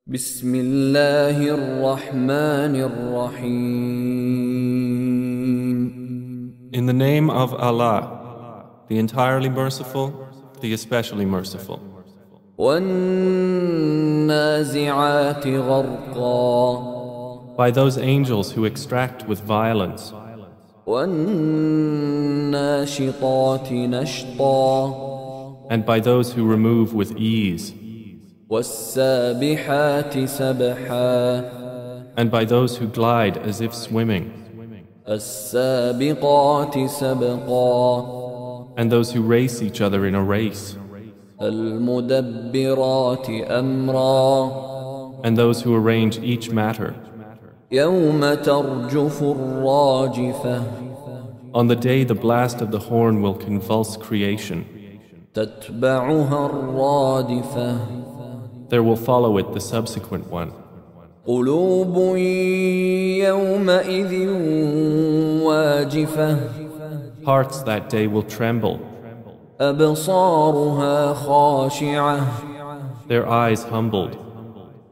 بسم الله الرحمن الرحيم. In the name of Allah, the entirely merciful, the especially merciful. وَالنَّازِعَاتِ غَرْقًا. By those angels who extract with violence. وَالنَّاشِطَاتِ نَشْطًا. And by those who remove with ease. وَالسَّابِحَاتِ سَبْحًا. And by those who glide as if swimming. السَّابِقَاتِ سَبْقًا. And those who race each other in a race. الْمُدَبِّرَاتِ أَمْرًا. And those who arrange each matter. يَوْمَ تَرْجُفُ الرَّاجِفَةُ. On the day the blast of the horn will convulse creation. تَتْبَعُهَا الرَّادِفَةُ. There will follow it the subsequent one. قُلُوبٌ يَوْمَئِذٍ وَاجِفَةٌ. Hearts that day will tremble. أَبْصَارُهَا خَاشِعَةٌ. Their eyes humbled.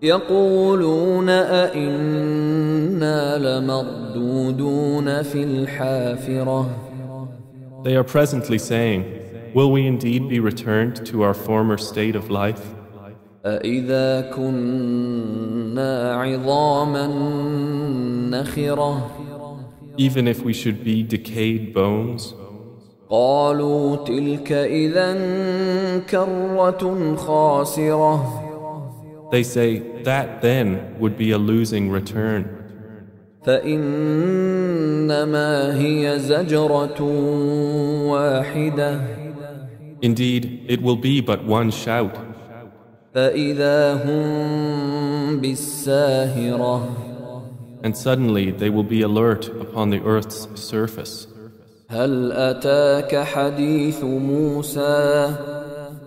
يَقُولُونَ أَإِنَّا لَمَرْدُودُونَ فِي الْحَافِرَةِ. They are presently saying, will we indeed be returned to our former state of life? أَإِذَا كُنَّا عِظَامًا نَخِرَةً. Even if we should be decayed bones? قَالُوا تِلْكَ إِذًا كَرَّةٌ خَاسِرَةٌ. They say, that then would be a losing return. فَإِنَّمَا هِيَ زَجْرَةٌ وَاحِدَةٌ. Indeed, it will be but one shout. فَإِذَا هُمْ بِالسَّاهِرَةِ. And suddenly they will be alert upon the earth's surface. هَلْ أَتَاكَ حَدِيثُ مُوسَى.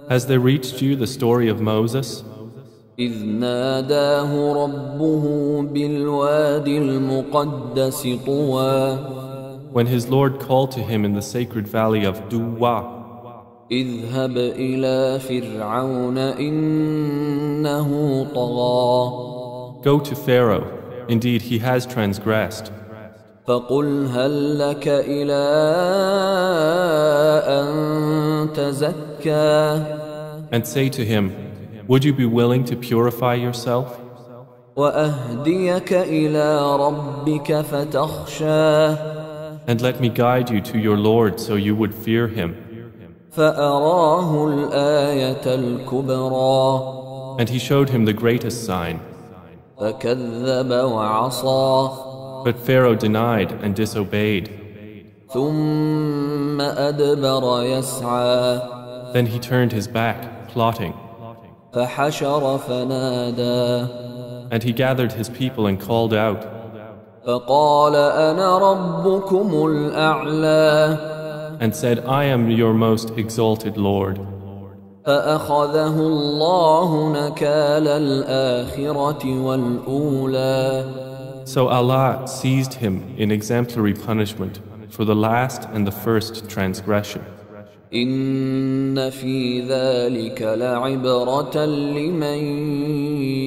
Has there reached you the story of Moses? إِذْ نَادَاهُ رَبُّهُ بِالْوَادِ الْمُقَدَّسِ طُوًى. When his Lord called to him in the sacred valley of Duwa. اذهب إلى فرعون إنه طغى. Go to Pharaoh, indeed he has transgressed. فقل هل لك إلى أن تزكى. And say to him, would you be willing to purify yourself? وأهديك إلى ربك فتخشى. And let me guide you to your Lord so you would fear him. فأراه الآية الكبرى. And he showed him the greatest sign. فكذب وعصى. But Pharaoh denied and disobeyed. ثم أدبر يسعى. Then he turned his back, plotting. فحشر فنادى. And he gathered his people and called out. فقال أنا ربكم الأعلى. And said, I am your most exalted Lord. فأخذه الله نكال الآخرة والأولى. So Allah seized him in exemplary punishment for the last and the first transgression. إن في ذلك لعبرة لمن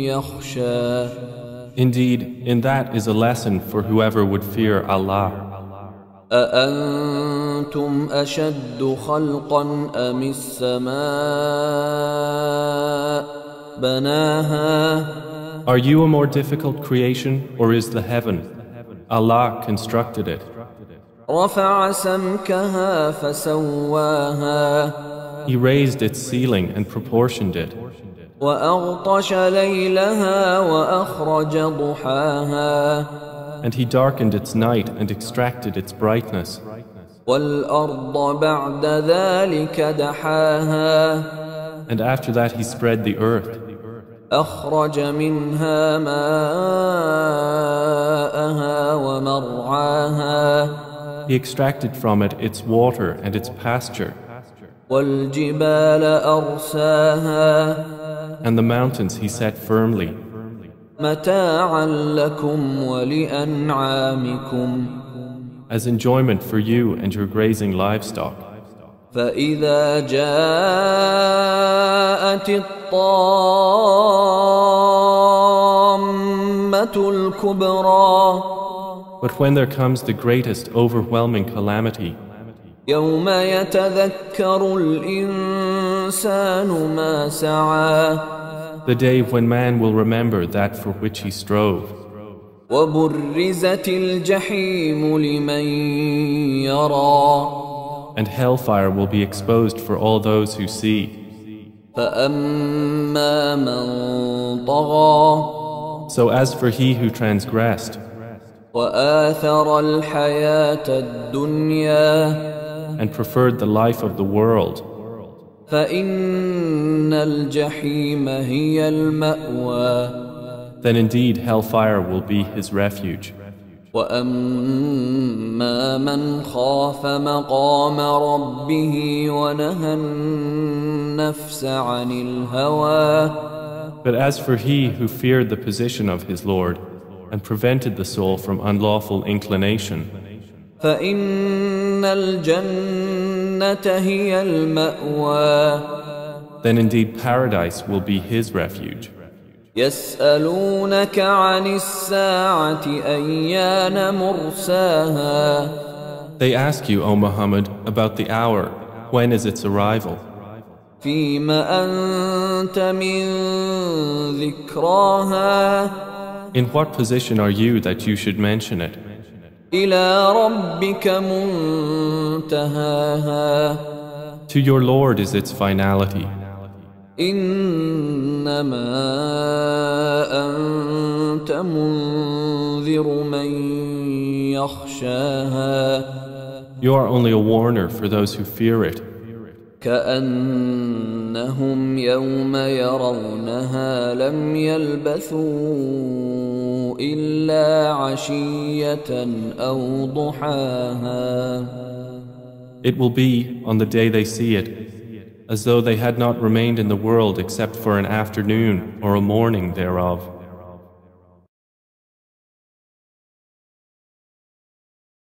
يخشى. Indeed, in that is a lesson for whoever would fear Allah. أأنتم أشد خلقا أم السماء بناها. Are you a more difficult creation or is the heaven? Allah constructed it. رفع سمكها فسواها. He raised its ceiling and proportioned it. وأغطش ليلها وأخرج ضحاها. And he darkened its night and extracted its brightness. وَالْأَرْضَ بَعْدَ ذَلِكَ دَحَاهَا. And after that he spread the earth. أَخْرَجَ مِنْهَا مَاءَهَا وَمَرْعَاهَا. He extracted from it its water and its pasture. وَالْجِبَالَ أَرْسَاهَا. And the mountains he set firmly. مَتَاعًا لَكُمْ وَلِأَنْعَامِكُمْ. As enjoyment for you and your grazing livestock. فإذا جاءت الطامة الطامة الكبرى But when there comes the greatest overwhelming calamity, يوم يتذكر الإنسان ما سعى the day when man will remember that for which he strove, وبرزت الجحيم لمن يرى and hellfire will be exposed for all those who see. فأما من طغى So as for he who transgressed وآثر الحياة الدنيا and preferred the life of the world, فإن الجحيم هي المأوى then indeed hellfire will be his refuge. وأما من خاف مقام ربه ونهى النفس عن الهوى But as for he who feared the position of his Lord and prevented the soul from unlawful inclination, فإن الجنة هي المأوى then indeed paradise will be his refuge. يسألونك عن الساعة أيان مرساها They ask you, O Muhammad, about the hour, when is its arrival? فيم أنت من ذكراها In what position are you that you should mention it? إلى ربك منتهاها To your Lord is its finality. إنما أنت منذر من يخشاها You are only a warner for those who fear it. كأنهم يوم يرونها لم يلبثوا إلا عشية أو ضحاها It will be, on the day they see it, as though they had not remained in the world except for an afternoon or a morning thereof.